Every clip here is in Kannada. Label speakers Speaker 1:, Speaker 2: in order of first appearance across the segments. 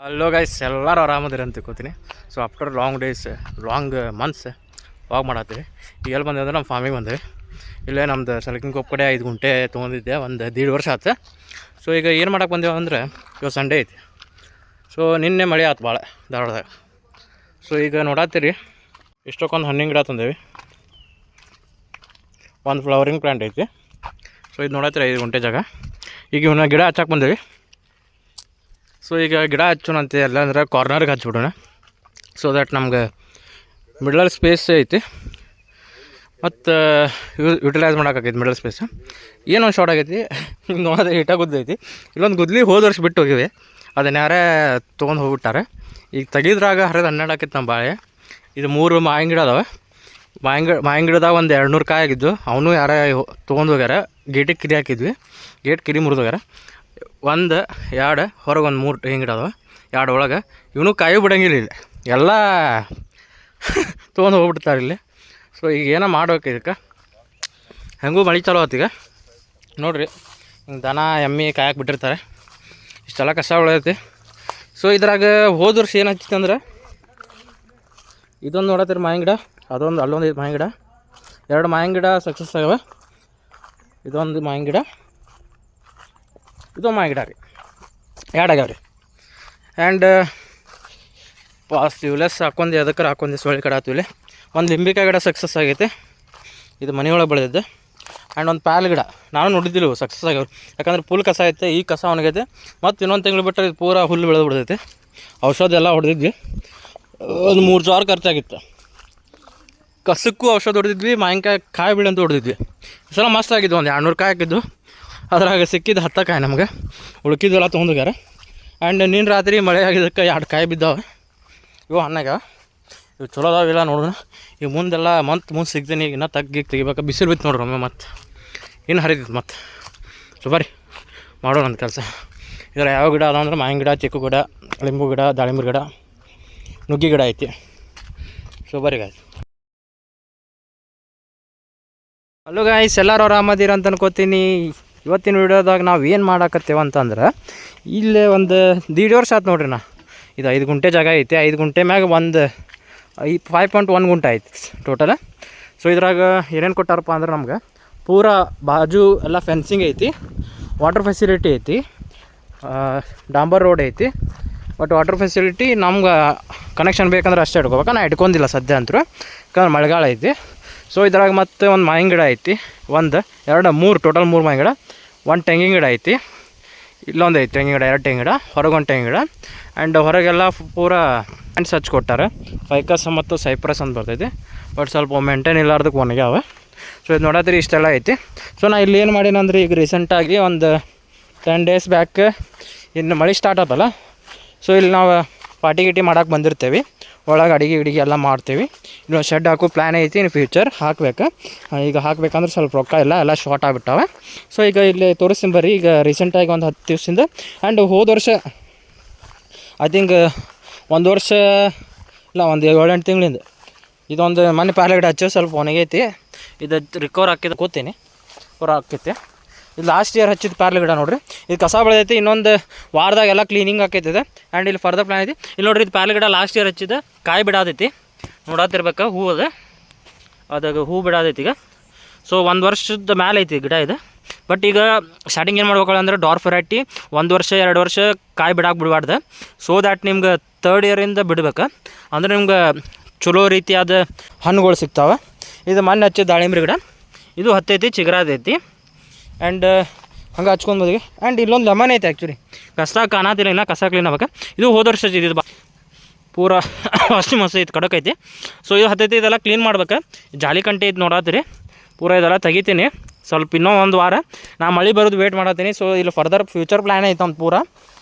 Speaker 1: ಹಲೋ ಗೈಸ್, ಎಲ್ಲರೂ ಆರಾಮದಿರಿ ಅಂತ ತಿಳ್ಕೊತೀನಿ. So after long days, long months walk ಮಾಡತ್ತೀವಿ. ಈಗ ಎಲ್ಲಿ ಬಂದೆ ಅಂದ್ರೆ ನಮ್ಮ ಫಾರ್ಮಿಗೆ ಬಂದೇವಿ. ಇಲ್ಲೇ ನಮ್ದು ಸಲಕಿನ ಕೊಪ್ಪ ಕಡೆ 5 ಗುಂಟೆ ತೊಗೊಂಡಿದ್ದೆ, ಒಂದು 1.5 ವರ್ಷ ಆಯ್ತು. ಸೊ ಈಗ ಏನು ಮಾಡಕ್ಕೆ ಬಂದೇವು ಅಂದ್ರೆ, ಇವತ್ತು ಸಂಡೇ ಐತಿ. ಸೊ ನಿನ್ನೆ ಮಳೆ ಆಯ್ತು ಭಾಳ ಧಾರವಾಡದಾಗ. ಸೊ ಈಗ ನೋಡತ್ತೀರಿ, ಇಷ್ಟಕ್ಕೊಂದು ಹಣ್ಣಿನ ಗಿಡ ತಂದೇವಿ, ಒಂದು ಫ್ಲವರಿಂಗ್ ಪ್ಲ್ಯಾಂಟ್ ಐತಿ. ಸೊ ಇದು ನೋಡತ್ತೀರಿ 5 ಗುಂಟೆ ಜಾಗ. ಈಗ ಇವನ್ನ ಗಿಡ ಹಚ್ಚಕ್ಕೆ ಬಂದೇವಿ. ಸೊ ಈಗ ಗಿಡ ಹಚ್ಚೋಣ ಅಂತ ಎಲ್ಲ ಅಂದ್ರೆ ಕಾರ್ನರ್ಗೆ ಹಚ್ಬಿಡೋಣ, ಸೊ ದ್ಯಾಟ್ ನಮ್ಗೆ ಮಿಡಲ್ ಸ್ಪೇಸ್ ಐತಿ ಮತ್ತು ಯುಟಿಲೈಸ್ ಮಾಡೋಕ್ಕಾಗೈತಿ ಮಿಡಲ್ ಸ್ಪೇಸ್. ಏನೊಂದು ಶಾರ್ಟ್ ಆಗೈತಿ, ಹಿಂಗೆ ನೋಡಿದ್ರೆ ಹಿಟ್ಟಾಗ ಗುದ್ದೈತಿ. ಇಲ್ಲೊಂದು ಗುದ್ಲಿ ಹೋದ ವರ್ಷ ಬಿಟ್ಟು ಹೋಗಿವೆ, ಅದನ್ನ ಯಾರೇ ತೊಗೊಂಡು ಹೋಗ್ಬಿಟ್ಟಾರೆ. ಈಗ ತೆಗಿದ್ರಾಗ 12 ಆಕೈತಿ ನಮ್ಮ ಬಾಳೆ. ಇದು 3 ಮಾವಿನ ಗಿಡ ಅದಾವೆ. ಮಾವಿನ ಗಿಡದಾಗ ಒಂದು 200 ಕಾಯಿ ಆಗಿದ್ದು, ಅವನು ಯಾರೇ ತೊಗೊಂಡು ಹೋಗ್ಯಾರ. ಗೇಟಿಗೆ ಕಿರಿ ಹಾಕಿದ್ವಿ, ಗೇಟ್ ಕಿರಿ ಮುರಿದೋಗ್ಯಾರ. 1 2 ಹೊರಗೆ ಒಂದು 3 ತೆಂಗಿನ ಗಿಡ ಅದಾವೆ, 2 ಒಳಗೆ. ಇವನು ಕಾಯಿ ಬಿಡಂಗಿಲ್ಲ, ಇಲ್ಲಿ ಎಲ್ಲ ತೊಗೊಂಡು ಹೋಗ್ಬಿಡ್ತಾರೆ ಇಲ್ಲಿ. ಸೊ ಈಗ ಏನೋ ಮಾಡ್ಬೇಕು ಇದಕ್ಕೆ. ಹೆಂಗೂ ಮಳೆ ಚಾಲೋ ಆತೀಗ ನೋಡಿರಿ, ಹಿಂಗೆ ದನ ಎಮ್ಮೆ ಕಾಯಕ್ಕೆ ಬಿಟ್ಟಿರ್ತಾರೆ, ಇಷ್ಟೆಲ್ಲ ಕಸ ಉಳಿದೈತಿ. ಸೊ ಇದ್ರಾಗ ಹೋದ ವರ್ಷ ಏನು ಹಚ್ಚಿತ್ತು ಅಂದ್ರೆ, ಇದೊಂದು ನೋಡತ್ತೀರಿ ಮಾವಿನ ಗಿಡ, ಅದೊಂದು ಅಲ್ಲೊಂದು ಐತೆ ಮಾವಿನ ಗಿಡ. 2 ಮಾವಿನ ಗಿಡ ಸಕ್ಸಸ್ ಆಗ್ಯಾವ. ಇದೊಂದು ಮಾವಿನ ಗಿಡ, ಇದು ಮಾವಿನ ಗಿಡ ರೀ, 2 ಆಗ್ಯಾವ ರೀ. ಆ್ಯಂಡ್ ಇವ್ಲೆಸ್ ಹಾಕೊಂಡು ಅದಕ್ಕೆ ಹಾಕೊಂಡು ಸೊಳ್ಳೆ ಕಡೆ ಆತು. ಇಲ್ಲಿ ಒಂದು ಲಿಂಬಿಕಾಯಿ ಗಿಡ ಸಕ್ಸಸ್ ಆಗೈತೆ, ಇದು ಮನೆಯೊಳಗೆ ಬೆಳೆದಿದ್ದೆ. ಆ್ಯಂಡ್ ಒಂದು ಪ್ಯಾಲ್ ಗಿಡ ನಾನು ನೋಡಿದ್ದಿಲ್ಲ, ಸಕ್ಸಸ್ ಆಗ್ಯಾವ. ಯಾಕಂದ್ರೆ ಫುಲ್ ಕಸ ಐತೆ, ಈ ಕಸ ಒಣಗೈತೆ. ಮತ್ತು ಇನ್ನೊಂದು ತಿಂಗಳು ಬಿಟ್ಟರೆ ಇದು ಪೂರ ಹುಲ್ಲು ಬೆಳೆದು ಬಿಡ್ತೈತೆ. ಔಷಧ ಎಲ್ಲ ಹೊಡೆದಿದ್ವಿ, ಒಂದು 3 ಸಾವಿರ ಖರ್ಚಾಗಿತ್ತು. ಕಸಕ್ಕೂ ಔಷಧ ಹೊಡೆದಿದ್ವಿ, ಮಾವಿನಕಾಯಿ ಕಾಯಿ ಬೀಳಿ ಅಂತ ಹೊಡೆದಿದ್ವಿ. ಈ ಸಲ ಮಸ್ತ್ ಆಗಿದ್ದು, ಒಂದು 200 ಕಾಯಿ ಹಾಕಿದ್ದು. ಅದ್ರಾಗ ಸಿಕ್ಕಿದ್ದು 10 ಕಾಯಿ ನಮಗೆ, ಉಳ್ಕಿದ್ದೆಲ್ಲ ತೊಗೊಂಡೋಗ್ಯಾರ. ಆ್ಯಂಡ್ ನಿನ್ನ ರಾತ್ರಿ ಮಳೆ ಆಗಿದ್ದಕ್ಕೆ 2 ಕಾಯಿ ಬಿದ್ದಾವೆ. ಇವು ಹಣ್ಣಾಗ ಇವು ಚಲೋ ಅದಾವಿಲ್ಲ ನೋಡೋಣ. ಈಗ ಮುಂದೆಲ್ಲ ಮುಂದೆ ಸಿಗ್ತೀನಿ. ಈಗ ಇನ್ನೂ ತೆಗಿಬೇಕು, ಬಿಸಿಲು ಬಿತ್ತು ನೋಡ್ರಿ ಒಮ್ಮೆ, ಮತ್ತು ಇನ್ನು ಹರಿದಿತ್ತು ಮತ್ತೆ. ಸೊ ಬರ್ರಿ ಮಾಡೋಣ ಅಂತ ಕೆಲಸ. ಇದರ ಯಾವ ಗಿಡ ಅದಾವ ಅಂದ್ರೆ ಮಾವಿನ ಗಿಡ, ಚಿಕ್ಕು ಗಿಡ, ಲಿಂಬು ಗಿಡ, ದಾಳಿಂಬೆ ಗಿಡ, ನುಗ್ಗಿ ಗಿಡ ಐತಿ. ಸೊ ಬರ್ರಿ ಗಾಯ್ಸ್. ಹಲೋ ಗಾಯ್ಸ್, ಎಲ್ಲರೂ ಆರಾಮದಿರ ಅಂತ ಅನ್ಕೋತೀನಿ. ಇವತ್ತಿನ ವಿಡಿಯೋದಾಗ ನಾವು ಏನು ಮಾಡಾಕತ್ತೇವೆ ಅಂತಂದ್ರೆ, ಇಲ್ಲೇ ಒಂದು 1.5 ವರ್ಷ ಆಯ್ತು ನೋಡ್ರಿ. ಇದು 5 ಗುಂಟೆ ಜಾಗ ಐತಿ. 5 ಗುಂಟೆ ಮ್ಯಾಗ ಒಂದು 5.1 ಗುಂಟೆ ಐತಿ ಟೋಟಲ್. ಸೊ ಇದ್ರಾಗ ಏನೇನು ಕೊಟ್ಟಾರಪ್ಪ ಅಂದ್ರೆ, ನಮ್ಗೆ ಪೂರಾ ಬಾಜು ಎಲ್ಲ ಫೆನ್ಸಿಂಗ್ ಐತಿ, ವಾಟರ್ ಫೆಸಿಲಿಟಿ ಐತಿ, ಡಾಂಬರ್ ರೋಡ್ ಐತಿ. ಬಟ್ ವಾಟರ್ ಫೆಸಿಲಿಟಿ ನಮ್ಗೆ ಕನೆಕ್ಷನ್ ಬೇಕಂದ್ರೆ ಅಷ್ಟೇ ಇಟ್ಕೋಬೇಕು. ನಾ ಇಟ್ಕೊಂಡಿಲ್ಲ ಸದ್ಯ ಅಂತೂ, ಯಾಕಂದ್ರೆ ಮಳೆಗಾಲ ಐತಿ. ಸೊ ಇದ್ರಾಗ ಮತ್ತೆ ಒಂದು ಮಾವಿನ ಗಿಡ ಐತಿ, 1 2 3 ಟೋಟಲ್ 3 ಮಾವಿನ ಗಿಡ, 1 ತೆಂಗಿನ ಗಿಡ ಐತಿ. ಇಲ್ಲೊಂದು ಐತಿ ತೆಂಗಿನ ಗಿಡ, 2 ತೆಂಗಿನ ಗಿಡ, ಹೊರಗೆ 1 ತೆಂಗಿನ ಗಿಡ. ಆ್ಯಂಡ್ ಹೊರಗೆಲ್ಲ ಪೂರಾ ಪ್ಯಾಂಟ್ಸ್ ಹಚ್ಚಿ ಕೊಟ್ಟಾರೆ. ಫೈಕಸ್ ಮತ್ತು ಸೈಪ್ರಸ್ ಅಂತ ಬರ್ತೈತಿ. ಬಟ್ ಸ್ವಲ್ಪ ಮೇಂಟೈನ್ ಇಲ್ಲಾರ್ದಕ್ಕೆ ಒಣಗ್ಯಾವ. ಸೊ ಇದು ನೋಡತ್ತೀರಿ, ಇಷ್ಟೆಲ್ಲ ಐತಿ. ಸೊ ನಾ ಇಲ್ಲಿ ಏನು ಮಾಡೀನಂದ್ರೆ, ಈಗ ರೀಸೆಂಟಾಗಿ ಒಂದು 10 ಡೇಸ್ ಬ್ಯಾಕ್ ಇನ್ನು ಮಳೆ ಸ್ಟಾರ್ಟ್ ಆತಲ್ಲ. ಸೊ ಇಲ್ಲಿ ನಾವು ಪಾರ್ಟಿ ಗಿಟಿ ಮಾಡೋಕೆ ಬಂದಿರ್ತೇವೆ, ಒಳಗೆ ಅಡಿಗೆ ಎಲ್ಲ ಮಾಡ್ತೀವಿ. ಇನ್ನೊಂದು ಶೆಡ್ ಹಾಕೋ ಪ್ಲ್ಯಾನ್ ಐತಿ, ಇನ್ನು ಫ್ಯೂಚರ್ ಹಾಕ್ಬೇಕು. ಈಗ ಹಾಕ್ಬೇಕಂದ್ರೆ ಸ್ವಲ್ಪ ರೊಕ್ಕ ಎಲ್ಲ ಶಾರ್ಟ್ ಆಗಿಬಿಟ್ಟಾವೆ. ಸೊ ಈಗ ಇಲ್ಲಿ ತೋರಿಸ್ತೀನಿ ಬರ್ರಿ. ಈಗ ರೀಸೆಂಟಾಗಿ ಒಂದು 10 ದಿವಸದಿಂದ, ಆ್ಯಂಡ್ ಹೋದ ವರ್ಷ ಐ ಥಿಂಕ್ 1 ವರ್ಷ ಇಲ್ಲ, ಒಂದು 7-8 ತಿಂಗಳಿಂದ ಇದೊಂದು ಮನೆ ಪ್ಯಾಲೆ ಗಿಡ ಹಚ್ಚಿ ಸ್ವಲ್ಪ ಒಣಗೈತಿ. ಇದು ರಿಕವರ್ ಹಾಕಿದ ಕೂತೀನಿ, ರಿಕವರ್ ಹಾಕೈತಿ. ಇದು ಲಾಸ್ಟ್ ಇಯರ್ ಹಚ್ಚಿದ ಪ್ಯಾರ್ಲೆ ಗಿಡ ನೋಡಿರಿ. ಇದು ಕಸ ಬೆಳೆದೈತಿ, ಇನ್ನೊಂದು ವಾರದಾಗ ಎಲ್ಲ ಕ್ಲೀನಿಂಗ್ ಆಕೈತಿದೆ. ಆ್ಯಂಡ್ ಇಲ್ಲಿ ಫರ್ದರ್ ಪ್ಲಾನ್ ಐತಿ. ಇಲ್ಲಿ ನೋಡಿರಿ, ಇದು ಪ್ಯಾರ್ಲೆ ಗಿಡ ಲಾಸ್ಟ್ ಇಯರ್ ಹಚ್ಚಿದ, ಕಾಯಿ ಬಿಡಾದೈತಿ, ನೋಡತ್ತಿರ್ಬೇಕು. ಹೂ ಅದಾಗ ಹೂ ಬಿಡಾದೈತಿ ಈಗ. ಸೊ 1 ವರ್ಷದ ಮೇಲೆ ಐತಿ ಗಿಡ ಇದು. ಬಟ್ ಈಗ ಸ್ಟಾರ್ಟಿಂಗ್ ಏನು ಮಾಡ್ಬೇಕಲ್ಲ ಅಂದ್ರೆ, ಡಾರ್ಫ್ ವೆರೈಟಿ 1 ವರ್ಷ 2 ವರ್ಷ ಕಾಯಿ ಬಿಡಾಕೆ ಬಿಡಬಾರ್ದು. ಸೊ ದ್ಯಾಟ್ ನಿಮ್ಗೆ 3rd ಇಯರಿಂದ ಬಿಡ್ಬೇಕು, ಅಂದ್ರೆ ನಿಮ್ಗೆ ಚಲೋ ರೀತಿಯಾದ ಹಣ್ಣುಗಳು ಸಿಗ್ತಾವೆ. ಇದು ಮಣ್ಣು ಹಚ್ಚಿದ ದಾಳಿಂಬ್ರಿ ಗಿಡ, ಇದು ಹತ್ತೈತಿ, ಚಿಗುರಾದೈತಿ. ಆ್ಯಂಡ್ ಹಂಗೆ ಹಚ್ಕೊಂಡು ಬಂದಿವಿ. ಆ್ಯಂಡ್ ಇಲ್ಲೊಂದು ಲೆಮನ್ ಐತೆ. ಆ್ಯಕ್ಚುಲಿ ಕಸ ಕಾಣತಿಲ್ಲ, ಇಲ್ಲ ಕಸ ಕ್ಲೀನ್ ಆಗ್ಬೇಕು. ಇದು ಹೋದ ವರ್ಷ ಇದು ಪೂರ ಹಸಿ ಮಸಿ ಐತಿ, ಕಡಕೈತಿ. ಸೊ ಇದು ಹತ್ತೈತಿ, ಇದೆಲ್ಲ ಕ್ಲೀನ್ ಮಾಡ್ಬೇಕು. ಜಾಲಿ ಕಂಟಿ ಐತಿ ನೋಡತ್ತೀರಿ, ಪೂರ ಇದೆಲ್ಲ ತೆಗಿತೀನಿ. ಸ್ವಲ್ಪ ಇನ್ನೂ 1 ವಾರ ನಾ ಮಳೆ ಬರೋದು ವೇಟ್ ಮಾಡತ್ತೀನಿ. ಸೊ ಇಲ್ಲಿ ಫರ್ದರ್ ಫ್ಯೂಚರ್ ಪ್ಲ್ಯಾನ್ ಐತೆ ಅಂತ ಪೂರ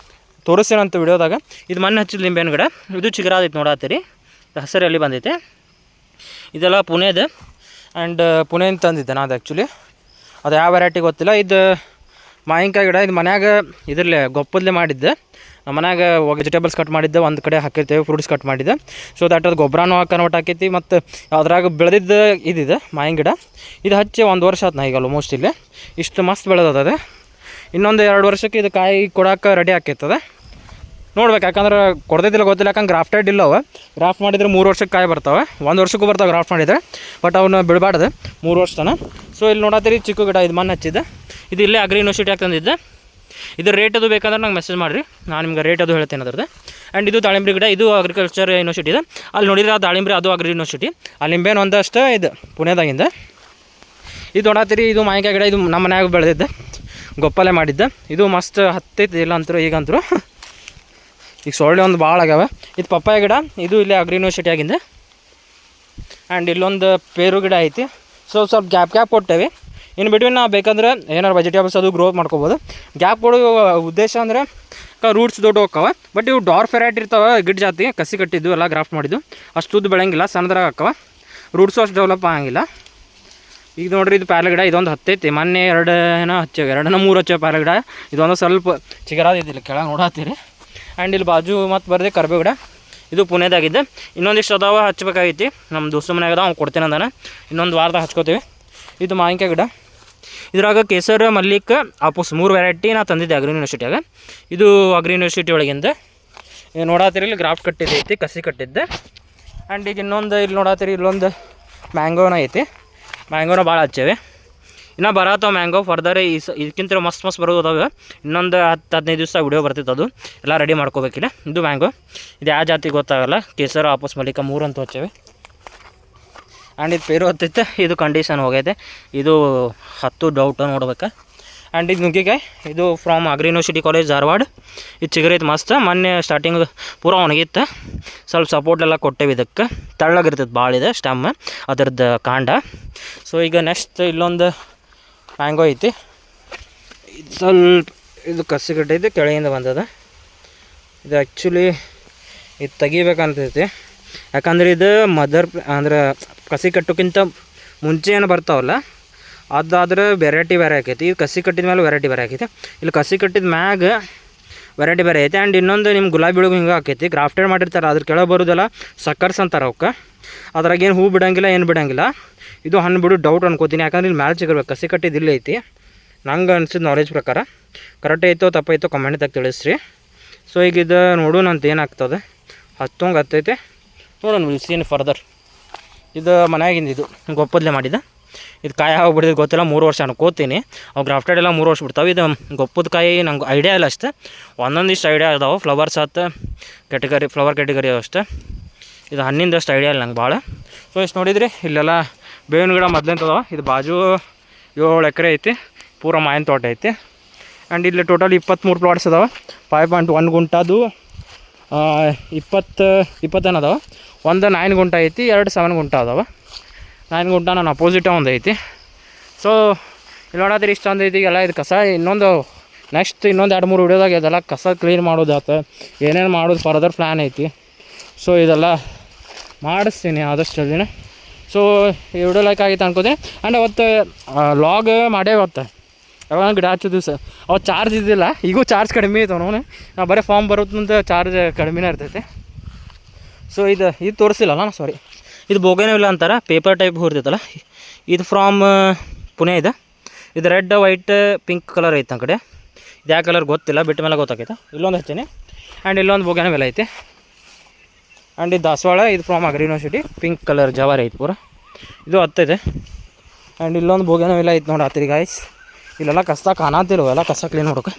Speaker 1: ತೋರಿಸ್ತೀನಂತ ವಿಡಿಯೋದಾಗ. ಇದು ಮಣ್ಣು ಹಚ್ಚಿದ ಲಿಂಬೆನ ಗಿಡ, ಇದು ಚಿಗುರಾದೈತಿ ನೋಡತ್ತೀರಿ, ಹೆಸರು ಎಲ್ಲಿ ಬಂದೈತೆ. ಇದೆಲ್ಲ ಪುಣೆದು. ಆ್ಯಂಡ್ ಪುಣೆಯಿಂದ ತಂದಿದ್ದೆ ನಾನು. ಅದು ಆ್ಯಕ್ಚುಲಿ ಅದು ಯಾವ ವೆರೈಟಿ ಗೊತ್ತಿಲ್ಲ. ಇದು ಮಾವಿನಕಾಯಿ ಗಿಡ. ಇದು ಮನ್ಯಾಗ ಇದರಲ್ಲೇ ಗೊಪ್ಪದಲ್ಲೇ ಮಾಡಿದ್ದೆ. ನಮ್ಮ ಮನ್ಯಾಗ ವೆಜಿಟೇಬಲ್ಸ್ ಕಟ್ ಮಾಡಿದ್ದೆ, ಒಂದು ಕಡೆ ಹಾಕಿರ್ತೇವೆ, ಫ್ರೂಟ್ಸ್ ಕಟ್ ಮಾಡಿದ್ದೆ. ಸೊ ದ್ಯಾಟ್ ಅದು ಗೊಬ್ಬರನೂ ಕನ್ವರ್ಟ್ ಹಾಕೈತಿ. ಮತ್ತು ಅದ್ರಾಗ ಬೆಳೆದಿದ್ದ ಇದಿದೆ ಮಾವಿನ ಗಿಡ. ಇದು ಹಚ್ಚಿ 1 ವರ್ಷ ಆಯ್ತು ನಾ ಈಗ ಆಲ್ಮೋಸ್ಟ್. ಇಲ್ಲಿ ಇಷ್ಟು ಮಸ್ತ್ ಬೆಳೆದದ. ಇನ್ನೊಂದು 2 ವರ್ಷಕ್ಕೆ ಇದು ಕಾಯಿ ಕೊಡೋಕೆ ರೆಡಿ ಆಕೈತದ. ನೋಡ್ಬೇಕು, ಯಾಕಂದ್ರೆ ಕೊಡ್ತೈತಿಲ್ಲ ಗೊತ್ತಿಲ್ಲ, ಯಾಕಂದ್ರೆ ಗ್ರಾಫ್ಟೆಡ್ ಇಲ್ಲ ಅವ. ಗ್ರಾಫ್ಟ್ ಮಾಡಿದರೆ 3 ವರ್ಷಕ್ಕೆ ಕಾಯಿ ಬರ್ತಾವೆ, 1 ವರ್ಷಕ್ಕೂ ಬರ್ತಾವೆ ಗ್ರಾಫ್ಟ್ ಮಾಡಿದರೆ. ಬಟ್ ಅವನ್ನ ಬಿಡಬಾರ್ದು 3 ವರ್ಷ ತನಕ. ಸೊ ಇಲ್ಲಿ ನೋಡತ್ತೀರಿ ಚಿಕ್ಕ ಗಿಡ, ಇದು ಮಣ್ಣು ಹಚ್ಚಿದ್ದೆ, ಇದು ಇಲ್ಲೇ ಅಗ್ರಿ ಯೂನಿವರ್ಸಿಟಿಯಾಗಿ ತಂದಿದ್ದೆ. ಇದು ರೇಟ್ ಅದು ಬೇಕಂದ್ರೆ ನಂಗೆ ಮೆಸೇಜ್ ಮಾಡಿರಿ, ನಾನು ನಿಮ್ಗೆ ರೇಟ್ ಅದು ಹೇಳ್ತೇನೆ ಅದ್ರದ್ದು. ಆ್ಯಂಡ್ ಇದು ದಾಳಿಂಬ್ರಿ ಗಿಡ, ಇದು ಅಗ್ರಿಕಲ್ಚರ್ ಯೂನಿವರ್ಸಿಟಿ ಇದೆ. ಅಲ್ಲಿ ನೋಡಿದ್ರೆ ಆ ದಾಳಿಂಬ್ರಿ ಅದು ಅಗ್ರಿ ಯೂನಿವರ್ಸಿಟಿ. ಅಲ್ಲಿ ನಿಂಬೆಹಣ್ಣು ಒಂದಷ್ಟು ಇದು ಪುಣೆದಾಗಿಂದ. ಇದು ನೋಡತ್ತೀರಿ, ಇದು ಮಾವಿನಕಾಯಿ ಗಿಡ, ಇದು ನಮ್ಮ ಮನ್ಯಾಗ ಬೆಳೆದಿದ್ದೆ, ಗೊಪ್ಪಲೆ ಮಾಡಿದ್ದೆ. ಇದು ಮಸ್ತ್ ಹತ್ತೈತಿ ಇಲ್ಲ ಅಂತರು ಈಗಂತರು. ಈಗ ಸೊಳ್ಳೆ ಒಂದು ಭಾಳ ಆಗ್ಯಾವ. ಇದು ಪಪ್ಪಾಯ ಗಿಡ, ಇದು ಇಲ್ಲೇ ಅಗ್ರಿ ಯೂನಿವರ್ಸಿಟಿ ಆಗಿಂದ. ಆ್ಯಂಡ್ ಇಲ್ಲೊಂದು ಪೇರು ಗಿಡ ಐತಿ. ಸ್ವಲ್ಪ ಗ್ಯಾಪ್ ಕೊಟ್ಟೇವೆ. ಇನ್ನು ಬಿಟ್ವೀನ್ ನಾವು ಬೇಕಂದ್ರೆ ಏನಾರು ವೆಜಿಟೇಬಲ್ಸ್ ಅದು ಗ್ರೋತ್ ಮಾಡ್ಕೋಬೋದು. ಗ್ಯಾಪ್ ಕೊಡೋ ಉದ್ದೇಶ ಅಂದರೆ ರೂಟ್ಸ್ ದೊಡ್ಡ ಹೋಗ್ತಾವೆ. ಬಟ್ ಇವು ಡಾರ್ಫ್ ವೆರೈಟಿ ಇರ್ತಾವೆ, ಗಿಡ ಜಾತಿ ಕಸಿ ಕಟ್ಟಿದ್ದು ಎಲ್ಲ ಗ್ರಾಫ್ಟ್ ಮಾಡಿದ್ದು, ಅಷ್ಟು ಉದ್ದು ಬೆಳೆಯಂಗಿಲ್ಲ, ಸಣ್ಣದ್ರಾಗ ಹಾಕವ, ರೂಟ್ಸು ಅಷ್ಟು ಡೆವಲಪ್ ಆಗಂಗಿಲ್ಲ. ಈಗ ನೋಡ್ರಿ, ಇದು ಪ್ಯಾರಲ ಗಿಡ, ಇದೊಂದು ಹತ್ತೈತಿ. ಮೊನ್ನೆ 2-3 ಹಚ್ಚೋ ಪ್ಯಾರಲ ಗಿಡ. ಇದೊಂದು ಸ್ವಲ್ಪ ಚಿಗರಾದಿದ್ದಿಲ್ಲ, ಕೆಳಗೆ ನೋಡತ್ತೀರಿ. ಆ್ಯಂಡ್ ಇಲ್ಲಿ ಬಾಜು ಮತ್ತು ಬರದೆ ಕರ್ಬೇವು ಗಿಡ, ಇದು ಪುಣೆದಾಗಿದ್ದೆ. ಇನ್ನೊಂದಿಷ್ಟು ಅದಾವ ಹಚ್ಬೇಕಾಗೈತಿ, ನಮ್ಮ ದೋಸ್ತ ಮನ್ಯಾಗ ಅದಾವ, ಅವ್ನು ಕೊಡ್ತೇನೆ ಅಂದಾನೆ. ಇನ್ನೊಂದು ವಾರದಾಗ ಹಚ್ಕೋತೀವಿ. ಇದು ಮಾವಿನಕಾಯಿ ಗಿಡ, ಇದ್ರಾಗ ಕೇಸರ, ಮಲ್ಲಿಕ್, ಆಪೂಸ್ 3 ವೆರೈಟಿ ನಾ ತಂದಿದ್ದೆ ಅಗ್ರಿ ಯೂನಿವರ್ಸಿಟಿಯಾಗ. ಇದು ಅಗ್ರಿ ಯೂನಿವರ್ಸಿಟಿ ಒಳಗಿಂದ ನೋಡತ್ತೀರಿ, ಇಲ್ಲಿ ಗ್ರಾಫ್ಟ್ ಕಟ್ಟಿದ್ದೈತಿ, ಕಸಿ ಕಟ್ಟಿದ್ದೆ. ಆ್ಯಂಡ್ ಈಗ ಇನ್ನೊಂದು ಇಲ್ಲಿ ನೋಡತ್ತೀರಿ, ಇಲ್ಲೊಂದು ಮ್ಯಾಂಗೋನ ಐತಿ. ಮ್ಯಾಂಗೋನ ಭಾಳ ಹಚ್ಚೇವೆ, ಇನ್ನೂ ಬರತ್ತವ ಮ್ಯಾಂಗೋ. ಫರ್ದರ್ ಇದಕ್ಕಿಂತ ಮಸ್ತ್ ಬರೋದವೆ. ಇನ್ನೊಂದು 10-15 ದಿವಸ ವಿಡಿಯೋ ಬರ್ತಿತ್ತು, ಅದು ಎಲ್ಲ ರೆಡಿ ಮಾಡ್ಕೋಬೇಕಿಲ್ಲ. ಇದು ಮ್ಯಾಂಗೋ, ಇದು ಯಾವ ಜಾತಿ ಗೊತ್ತಾಗಲ್ಲ. ಕೇಸರ, ಆಪೂಸ್, ಮಲ್ಲಿಕ 3 ಅಂತ ಹಚ್ಚೇವೆ. ಆ್ಯಂಡ್ ಇದು ಪೇರು ಹತ್ತೈತೆ, ಇದು ಕಂಡೀಷನ್ ಹೋಗೈತೆ, ಇದು 10 ಡೌಟ್ ನೋಡ್ಬೇಕು. ಆ್ಯಂಡ್ ಇದು ನುಗ್ಗಿಕಾಯಿ, ಇದು from agri university college Dharwad. ಇದು ಚಿಗರೈತೆ ಮಸ್ತ್. ಮೊನ್ನೆ ಸ್ಟಾರ್ಟಿಂಗ್ ಪೂರ ಒಣಗಿತ್ತು, ಸ್ವಲ್ಪ ಸಪೋರ್ಟ್ ಎಲ್ಲ ಕೊಟ್ಟೇವೆ. ಇದಕ್ಕೆ ತೆಳ್ಳಗಿರ್ತೈತೆ ಭಾಳ ಇದೆ ಸ್ಟಮ್, ಅದರದ್ದು ಕಾಂಡ. ಸೊ ಈಗ ನೆಕ್ಸ್ಟ್ ಇಲ್ಲೊಂದು ಮ್ಯಾಂಗೋ ಐತಿ, ಇದು ಸ್ವಲ್ಪ ಇದು ಕಸಿ ಕಟ್ಟೈತಿ, ಕೆಳಗಿಂದ ಬಂದದ. ಇದು ಆ್ಯಕ್ಚುಲಿ ಇದು ತೆಗಿಬೇಕಂತೈತಿ, ಯಾಕಂದ್ರೆ ಇದು ಅಂದ್ರೆ ಕಸಿ ಕಟ್ಟೋಕ್ಕಿಂತ ಮುಂಚೆ ಏನು ಬರ್ತಾವಲ್ಲ, ಅದಾದ್ರೆ ವೆರೈಟಿ ಬೇರೆ ಆಕೈತಿ. ಇದು ಕಸಿ ಕಟ್ಟಿದ ಮೇಲೆ ವೆರೈಟಿ ಬೇರೆ ಆಕೈತಿ. ಇಲ್ಲಿ ಕಸಿ ಕಟ್ಟಿದ ಮ್ಯಾಗ ವೆರೈಟಿ ಬೇರೆ ಐತೆ. ಆ್ಯಂಡ್ ಇನ್ನೊಂದು ನಿಮ್ಮ ಗುಲಾಬಿ ಬೆಳಗು ಹಿಂಗೆ ಆಕೈತಿ, ಗ್ರಾಫ್ಟೆಡ್ ಮಾಡಿರ್ತಾರೆ. ಅದ್ರ ಕೆಳಗೆ ಬರೋದಲ್ಲ ಸಕ್ಕರ್ಸ್ ಅಂತಾರೆ ಅವಕ್ಕೆ. ಅದ್ರಾಗ ಏನು ಹೂ ಬಿಡೋಂಗಿಲ್ಲ, ಏನು ಬಿಡೋಂಗಿಲ್ಲ. ಇದು ಹಣ್ಣು ಬಿಡು ಡೌಟ್ ಅನ್ಕೋತೀನಿ, ಯಾಕಂದ್ರೆ ಇಲ್ಲಿ ಮ್ಯಾಲೆ ಸಿಗಿರ್ಬೇಕು. ಕಸಿ ಕಟ್ಟಿದ್ದು ಇಲ್ಲ ಐತಿ, ನಂಗೆ ಅನ್ಸಿದ ನಾಲೆಜ್ ಪ್ರಕಾರ. ಕರೆಕ್ಟ್ ಐತೋ ತಪ್ಪೈತೋ ಕಮೆಂಟ್ದಾಗ ತಿಳಿಸ್ರಿ. ಸೊ ಈಗ ಇದು ನೋಡೋಣ ಅಂತ ಏನಾಗ್ತದೆ. ಹತ್ತೈತೆ ನೋಡೋಣ, ಸೀನ್ ಫರ್ದರ್. ಇದು ಮನೆಯಾಗಿಂದ, ಇದು ಗೊಪ್ಪದಲ್ಲೇ ಮಾಡಿದ್ದೆ. ಇದು ಕಾಯಿ ಆಗ್ಬಿಟ್ಟಿದ್ದು ಗೊತ್ತಿಲ್ಲ, 3 ವರ್ಷ ಅನ್ಕೋತೀನಿ. ಅವು ಗ್ರಾಫ್ಟೆಡ್ ಎಲ್ಲ 3 ವರ್ಷ ಬಿಡ್ತಾವೆ. ಇದು ಗೊಪ್ಪದ ಕಾಯಿ ನಂಗೆ ಐಡಿಯಾ ಇಲ್ಲ ಅಷ್ಟೇ, ಒಂದೊಂದಿಷ್ಟು ಐಡಿಯಾ ಇದಾವೆ. ಫ್ಲವರ್ಸ್ ಆಯ್ತು ಫ್ಲವರ್ ಕ್ಯಾಟಗರಿ ಅಷ್ಟೇ. ಇದು ಹಣ್ಣಿಂದಷ್ಟು ಐಡಿಯಾ ಇಲ್ಲ ನಂಗೆ ಭಾಳ. ಸೊ ಇಷ್ಟು ನೋಡಿದ್ರಿ, ಇಲ್ಲೆಲ್ಲ ಬೇವಿನ ಗಿಡ ಮೊದಲಿಂತದಾವೆ. ಇದು ಬಾಜು 7 ಎಕರೆ ಐತಿ, ಪೂರ ಮಾವಿನ ತೋಟ ಐತಿ. ಆ್ಯಂಡ್ ಇಲ್ಲಿ ಟೋಟಲ್ 23 ಪ್ಲಾಟ್ಸ್ ಅದಾವೆ. 5.1 ಗುಂಟದು 20 ಅದಾವೆ. ಒಂದು 9 ಗುಂಟ ಐತಿ, 2 7 ಗುಂಟ ಅದಾವೆ. 9 ಗುಂಟ ನಾನು ಅಪೋಸಿಟ ಒಂದು ಐತಿ. ಸೊ ಇಲ್ಲಿ ನೋಡತ್ತೀರಿ, ಇಷ್ಟು ಚಂದ ಐತಿ ಎಲ್ಲ. ಇದು ಕಸ ಇನ್ನೊಂದು ನೆಕ್ಸ್ಟ್ ಇನ್ನೊಂದು 2-3 ವಿಡಿಯೋದಾಗ ಇದೆಲ್ಲ ಕಸ ಕ್ಲೀನ್ ಮಾಡೋದಾತ, ಏನೇನು ಮಾಡೋದು ಫರ್ದರ್ ಪ್ಲ್ಯಾನ್ ಐತಿ. ಸೊ ಇದೆಲ್ಲ ಮಾಡಿಸ್ತೀನಿ ಆದಷ್ಟು ಜಲ್ದಿನ. ಸೊ ಈ ವಿಡಿಯೋ ಲೈಕ್ ಆಗಿತ್ತು ಅನ್ಕೋತೀನಿ. ಆ್ಯಂಡ್ ಅವತ್ತು ಲಾಗ್ ಮಾಡೇ ಅವತ್ತು ಯಾವಾಗ ಗಿಡ ಹಚ್ಚೋ ದಿವಸ ಅವತ್ತು ಚಾರ್ಜ್ ಇದ್ದಿಲ್ಲ, ಈಗೂ ಚಾರ್ಜ್ ಕಡಿಮೆ ಐತವ ನಾವು. ನಾವು ಬರೀ ಫಾರ್ಮ್ ಬರೋದಂತ ಚಾರ್ಜ್ ಕಡಿಮೆನೇ ಇರ್ತೈತೆ. ಸೊ ಇದು ತೋರಿಸಿಲ್ಲಲ್ಲ, ಸಾರಿ. ಇದು ಬೋಗೇನಿಲ್ಲ ಅಂತಾರೆ, ಪೇಪರ್ ಟೈಪ್ ಹೊರ್ತೈತಲ್ಲ. ಇದು ಫ್ರಾಮ್ ಪುಣೆ ಇದೆ. ಇದು ರೆಡ್, ವೈಟ್, ಪಿಂಕ್ ಕಲರ್ ಐತೆ ಆ ಕಡೆ. ಇದು ಯಾವ ಕಲರ್ ಗೊತ್ತಿಲ್ಲ, ಬಿಟ್ಟ ಮೇಲೆ ಗೊತ್ತಾಗೈತೆ. ಇಲ್ಲೊಂದು ಹಚ್ಚೀನಿ. ಆ್ಯಂಡ್ ಇಲ್ಲೊಂದು ಬೋಗೇನಿಲ್ಲ ಐತೆ. ಆ್ಯಂಡ್ ಇದು ದಾಸವಾಳ, ಇದು from agri university, pink colour ಜವಾರಿ ಐತೆ ಪೂರ. ಇದು ಹತ್ತೈತೆ. ಆ್ಯಂಡ್ ಇಲ್ಲೊಂದು ಬೋಗೇನಿಲ್ಲ ಐತೆ ನೋಡಿ. ಹತ್ತಿರಿ ಗಾಯ್ಸ್, ಇಲ್ಲೆಲ್ಲ ಕಸ ಕಾಣತಿಲ್ವ, ಎಲ್ಲ ಕಸ ಕ್ಲೀನ್ ಮಾಡೋಕೆ.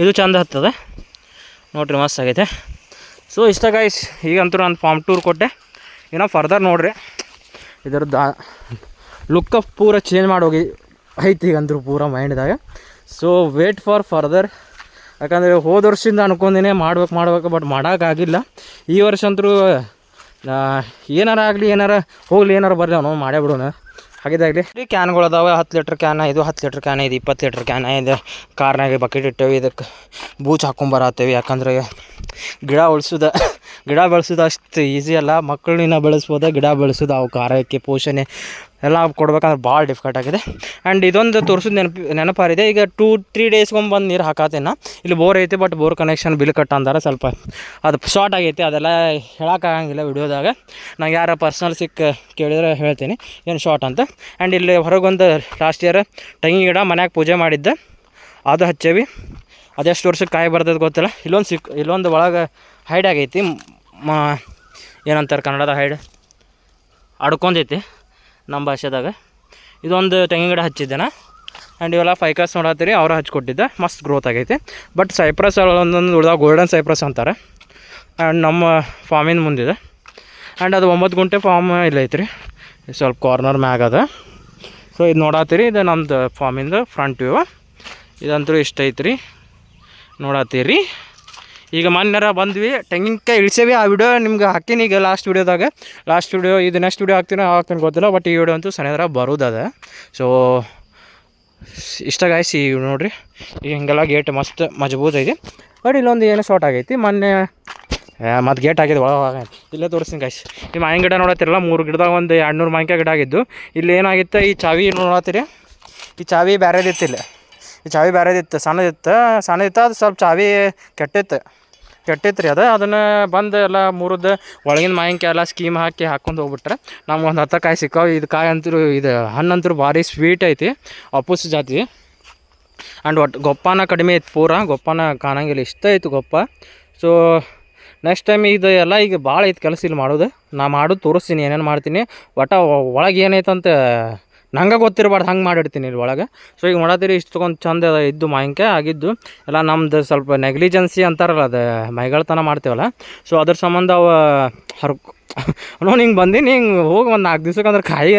Speaker 1: ಇದು ಚಂದ ಹತ್ತದೆ ನೋಡ್ರಿ, ಮಸ್ತ್ ಆಗೈತೆ. ಸೊ ಇಷ್ಟ ಗಾಯ್ಸ್, ಈಗಂತೂ ನಾನು ಫಾರ್ಮ್ ಟೂರ್ ಕೊಟ್ಟೆ. ಏನೋ ಫರ್ದರ್ ನೋಡ್ರಿ, ಇದರದ್ದು ಲುಕ್ ಆಫ್ ಪೂರ ಚೇಂಜ್ ಮಾಡೋಗಿ ಐತಿ ಈಗಂತೂ ಪೂರ ಮೈಂಡ್ದಾಗ. ಸೊ ವೇಟ್ ಫಾರ್ ಫರ್ದರ್, ಯಾಕಂದರೆ ಹೋದ ವರ್ಷದಿಂದ ಅನ್ಕೊಂಡಿನೇ ಮಾಡ್ಬೇಕು, ಬಟ್ ಮಾಡೋಕ್ಕಾಗಿಲ್ಲ. ಈ ವರ್ಷ ಅಂತೂ ಏನಾರ ಆಗಲಿ, ಏನಾರ ಹೋಗ್ಲಿ, ಏನಾರು ಬರಲಿ, ಅವನು ಮಾಡೇ ಬಿಡೋಣ. ಹಾಗಿದಾಗಲಿ ಕ್ಯಾನ್ಗಳು ಅದಾವೆ. 10 ಲೀಟ್ರ್ ಕ್ಯಾನ್, ಇದು 10 ಲೀಟ್ರ್ ಕ್ಯಾನ್, ಇದು 20 ಲೀಟ್ರ್ ಕ್ಯಾನ್. ಇದು ಕಾರ್ನಾಗೆ ಬಕೆಟ್ ಇಟ್ಟೇವೆ. ಇದಕ್ಕೆ ಬೂಚ್ ಹಾಕ್ಕೊಂಬರತ್ತೇವೆ, ಯಾಕಂದ್ರೆ ಗಿಡ ಬೆಳೆಸೋದು ಅಷ್ಟು ಈಸಿ ಅಲ್ಲ. ಮಕ್ಕಳನ್ನ ಬೆಳೆಸ್ಬೋದು, ಗಿಡ ಬೆಳೆಸೋದು ಅವಕ್ಕೆ ಆರೋಗ್ಯ ಪೋಷಣೆ ಎಲ್ಲ ಕೊಡ್ಬೇಕಂದ್ರೆ ಭಾಳ ಡಿಫಿಕಲ್ಟ್ ಆಗಿದೆ. ಆ್ಯಂಡ್ ಇದೊಂದು ತೋರಿಸೋದು ನೆನಪಾರಿದೆ. ಈಗ 2-3 ಡೇಸ್ಗೊಂದು ಬಂದು ನೀರು ಹಾಕತ್ತೇನ. ಇಲ್ಲಿ ಬೋರ್ ಐತಿ, but bore connection bill cut ಅಂತಾರೆ. ಸ್ವಲ್ಪ ಅದು ಶಾರ್ಟ್ ಆಗೈತಿ, ಅದೆಲ್ಲ ಹೇಳೋಕ್ಕಾಗಂಗಿಲ್ಲ ವಿಡಿಯೋದಾಗ. ನಂಗೆ ಯಾರ ಪರ್ಸ್ನಲ್ ಕೇಳಿದ್ರೆ ಹೇಳ್ತೀನಿ ಏನು ಶಾರ್ಟ್ ಅಂತ. ಆ್ಯಂಡ್ ಇಲ್ಲಿ ಹೊರಗೊಂದು ಲಾಸ್ಟ್ ಇಯರ್ ತೆಂಗಿನ ಗಿಡ ಮನ್ಯಾಗ ಪೂಜೆ ಮಾಡಿದ್ದೆ, ಅದು ಹಚ್ಚೇವಿ. ಅದೆಷ್ಟು ವರ್ಷಕ್ಕೆ ಕಾಯಿ ಬರ್ತದೆ ಗೊತ್ತಿಲ್ಲ. ಇಲ್ಲೊಂದು ಒಳಗೆ ಹೈಡ್ ಆಗೈತಿ, ಏನಂತಾರೆ ಕನ್ನಡದ ಹೈಡ್ ಅಡ್ಕೊಂಡೈತಿ ನಮ್ಮ ಭಾಷೆದಾಗ. ಇದೊಂದು ತೆಂಗಿನ ಗಿಡ ಹಚ್ಚಿದ್ದೇನೆ. ಆ್ಯಂಡ್ ಇವೆಲ್ಲ ಫೈಕಸ್ ನೋಡತ್ತೀರಿ, ಅವರು ಹಚ್ಕೊಟ್ಟಿದ್ದೆ, ಮಸ್ತ್ ಗ್ರೋತ್ ಆಗೈತಿ. ಬಟ್ ಸೈಪ್ರಸ್ ಒಂದೊಂದು ಉಳ್ದಾಗ ಗೋಲ್ಡನ್ ಸೈಪ್ರಸ್ ಅಂತಾರೆ. ಆ್ಯಂಡ್ ನಮ್ಮ ಫಾರ್ಮಿನ ಮುಂದಿದೆ. ಆ್ಯಂಡ್ ಅದು 9 ಗುಂಟೆ ಫಾರ್ಮ್ ಇಲ್ಲೈತ್ರಿ, ಸ್ವಲ್ಪ ಕಾರ್ನರ್ ಮ್ಯಾಗ ಅದ. ಸೊ ಇದು ನೋಡತ್ತೀರಿ, ಇದು ನಮ್ಮದು ಫಾರ್ಮಿಂದ ಫ್ರಂಟ್ ವ್ಯೂ. ಇದಂತೂ ಇಷ್ಟ ಐತ್ರಿ, ನೋಡತ್ತೀರಿ. ಈಗ ಮೊನ್ನೆರ ಬಂದ್ವಿ, ತೆಂಗಿನಕಾಯಿ ಇಳಿಸೇವಿ. ಆ ವಿಡಿಯೋ ನಿಮ್ಗೆ ಹಾಕೀನಿ ಈಗ ಲಾಸ್ಟ್ ವಿಡಿಯೋ. ಇದು ನೆಕ್ಸ್ಟ್ ವಿಡಿಯೋ ಹಾಕ್ತೀನಿ ಗೊತ್ತಿಲ್ಲ. ಬಟ್ ಈ ವಿಡಿಯೋ ಅಂತೂ ಸನೇದ್ರ ಬರೋದದ. ಸೊ ಇಷ್ಟ ಗಾಯ್ಸ್ ಈ ನೋಡಿರಿ. ಈಗ ಹಿಂಗೆಲ್ಲ ಗೇಟ್ ಮಸ್ತ್ ಮಜಬೂತ್ ಐತಿ. ಬಟ್ ಇಲ್ಲೊಂದು ಏನು ಶಾರ್ಟ್ ಆಗೈತಿ ಮೊನ್ನೆ, ಮತ್ತು ಗೇಟ್ ಆಗಿದೆ ಒಳಗೆ. ಇಲ್ಲೇ ತೋರಿಸ್ತೀನಿ ಗಾಯ್ಸ್. ಈ ಮಾವಿನ ಗಿಡ ನೋಡತ್ತಿರಲ್ಲ, 3 ಗಿಡದಾಗ ಒಂದು 200 ಮಾವಿನಕಾಯಿ ಗಿಡ ಆಗಿದ್ದು. ಇಲ್ಲಿ ಏನಾಗಿತ್ತು, ಈ ಚಾವಿ ನೋಡತ್ತೀರಿ, ಈ ಚಾವಿ ಬೇರೆದಿತ್ತು. ಇಲ್ಲಿ ಈ ಚಾವಿ ಬೇರೆದಿತ್ತು, ಸಣ್ಣದಿತ್ತು. ಅದು ಸ್ವಲ್ಪ ಚಾವಿ ಕೆಟ್ಟಿತ್ತು ರೀ. ಅದನ್ನು ಬಂದು ಎಲ್ಲ ಮುರಿದು ಒಳಗಿನ ಮಾವಿನಕಾಯಿ ಎಲ್ಲ ಸ್ಕೀಮ್ ಹಾಕ್ಕೊಂಡು ಹೋಗ್ಬಿಟ್ರೆ ನಮ್ಗೆ ಒಂದು 10 ಕಾಯಿ ಸಿಕ್ಕಾವು. ಇದು ಕಾಯಿ ಅಂತೂ, ಇದು ಹಣ್ಣಂತೂ ಭಾರಿ ಸ್ವೀಟ್ ಐತಿ, ಅಪ್ಪುಸ್ ಜಾತಿ. ಆ್ಯಂಡ್ ಗೊಪ್ಪನ ಕಡಿಮೆ ಐತಿ, ಗೊಪ್ಪನ ಕಾಣಂಗಿಲ್ಲ, ಇಷ್ಟ ಐತಿ ಗೊಪ್ಪ. ಸೊ ನೆಕ್ಸ್ಟ್ ಟೈಮ್ ಇದು ಎಲ್ಲ ಈಗ ಭಾಳ ಐತಿ ಕೆಲಸ ಇಲ್ಲಿ ಮಾಡೋದು. ಮಾಡೋದು ತೋರಿಸ್ತೀನಿ, ಏನೇನು ಮಾಡ್ತೀನಿ. ಒಳಗೆ ಏನೈತಂತ ನಂಗೆ ಗೊತ್ತಿರಬಾರ್ದು, ಹಂಗೆ ಮಾಡಿರ್ತೀನಿ ಇಲ್ಲಿ ಒಳಗೆ. ಸೊ ಈಗ ಮಾಡತ್ತೀರಿ, ಇಷ್ಟು ತೊಗೊಂಡು ಚಂದ ಇದ್ದು ಮಾವಿನಕಾಯಿ ಆಗಿದ್ದು ಎಲ್ಲ ನಮ್ದು ಸ್ವಲ್ಪ ನೆಗ್ಲಿಜೆನ್ಸಿ ಅಂತಾರಲ್ಲ, ಅದು ಮೈಗಳ್ತನ ಮಾಡ್ತೇವಲ್ಲ. ಸೊ ಅದ್ರ ಸಂಬಂಧ ಅವು ಹಿಂಗೆ ಬಂದೀನಿ. ಹಿಂಗೆ ಹೋಗಿ ಒಂದು 4 ದಿವ್ಸಕ್ಕೆ ಅಂದ್ರೆ ಕಾಯಿ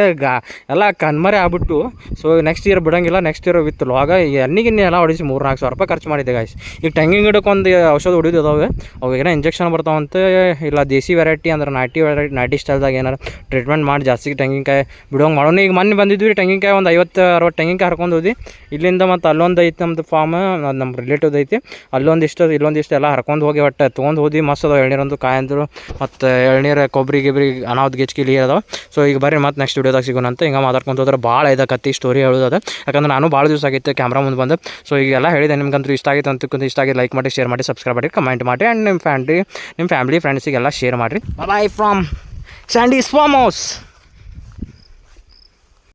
Speaker 1: ಎಲ್ಲ ಕಣ್ಮರೆ ಆಗ್ಬಿಟ್ಟು. ಸೊ ನೆಕ್ಸ್ಟ್ ಇಯರ್ ಬಿಡೋಂಗಿಲ್ಲ. ನೆಕ್ಸ್ಟ್ ಇಯರ್ ವಿತ್ ಲಾಗ ಎಣ್ಣಿಗಿನ್ನಿ ಎಲ್ಲ ಹೊಡಿಸಿ 3-4 ಸಾವಿರ ರೂಪಾಯಿ ಖರ್ಚು ಮಾಡಿದ್ದೆ ಗಾಯ್ಸ್. ಈಗ ತೆಂಗಿನ ಗಿಡಕ್ಕೆ ಒಂದು ಔಷಧ ಹೊಡಿದು ಅದಾವೆ. ಅವಾಗೇನೋ ಇಂಜೆಕ್ಷನ್ ಬರ್ತಾವಂತೆ, ಇಲ್ಲ ದೇಸಿ ವೆರೈಟಿ ಅಂದ್ರೆ ನಾಟಿ ಸ್ಟೈಲ್ದಾಗ ಏನಾರು ಟ್ರೀಟ್ಮೆಂಟ್ ಮಾಡಿ ಜಾಸ್ತಿ ತೆಂಗಿನಕಾಯಿ ಬಿಡೋಂಗೆ ಮಾಡೋಣ. ಈಗ ಮೊನ್ನೆ ಬಂದಿದ್ವಿ ತೆಂಗಿನಕಾಯಿ, ಒಂದು 50-60 ತೆಂಗಿನಕಾಯಿ ಹರ್ಕೊಂಡು ಹೋದ್ವಿ ಇಲ್ಲಿಂದ. ಮತ್ತು ಅಲ್ಲೊಂದು ಐತಿ ನಮ್ಮದು ಫಾರ್ಮ್, ಅದು ನಮ್ಮ ರಿಲೇಟಿವ್ ಐತಿ. ಅಲ್ಲೊಂದಿಷ್ಟು ಇಲ್ಲೊಂದಿಷ್ಟು ಎಲ್ಲ ಹರ್ಕೊಂಡು ಹೋಗಿ ಒಟ್ಟು ತೊಗೊಂಡು ಹೋದ್ವಿ. ಮಸ್ತ್ ಅದಾವೆ ಎಳ್ನೀರೊಂದು ಕಾಯಿ ಅಂದರು, ಮತ್ತು ಎಳ್ನೀರು ಕೊಬ್ಬರಿ ಅನಾವ್ದು ಗೆಚ್ಕಿಲಿ ಅದಾವೆ. ಸೊ ಈಗ ಬರ್ರಿ ಮತ್ತೆ ನೆಕ್ಸ್ಟ್ ವಿಡಿಯೋದಾಗ ಸಿಗೋಣ ಅಂತ. ಹಿಂಗೆ ಮಾತಾಡ್ಕೊಂಡು ಹೋದ್ರೆ ಭಾಳ ಕತ್ತಿ ಸ್ಟೋರಿ ಹೇಳೋದು. ಯಾಕಂದ್ರೆ ನಾನು ಭಾಳ ದಿವಸ ಆಗಿತ್ತು ಕ್ಯಾಮ್ರಾ ಮುಂದೆ ಬಂದು. ಸೊ ಈಗೆಲ್ಲ ಹೇಳಿದೆ, ನಿಮ್ಗಂತೂ ಇಷ್ಟ ಆಗಿತ್ತು ಅಂತ. ಇಷ್ಟ ಆಗಿ ಲೈಕ್ ಮಾಡಿ, ಶೇರ್ ಮಾಡಿ, ಸಬ್ಸ್ಕ್ರೈಬ್ ಮಾಡಿ, ಕಮೆಂಟ್ ಮಾಡಿ. ಆ್ಯಂಡ್ ನಿಮ್ಮ ಫ್ಯಾಮಿಲಿ ಫ್ರೆಂಡ್ಸಿಗೆಲ್ಲ ಶೇರ್ ಮಾಡಿರಿ. ಬಾಯ್ ಫ್ರಮ್ ಸ್ಯಾಂಡೀಸ್ ಫಾರ್ಮ್ ಹೌಸ್.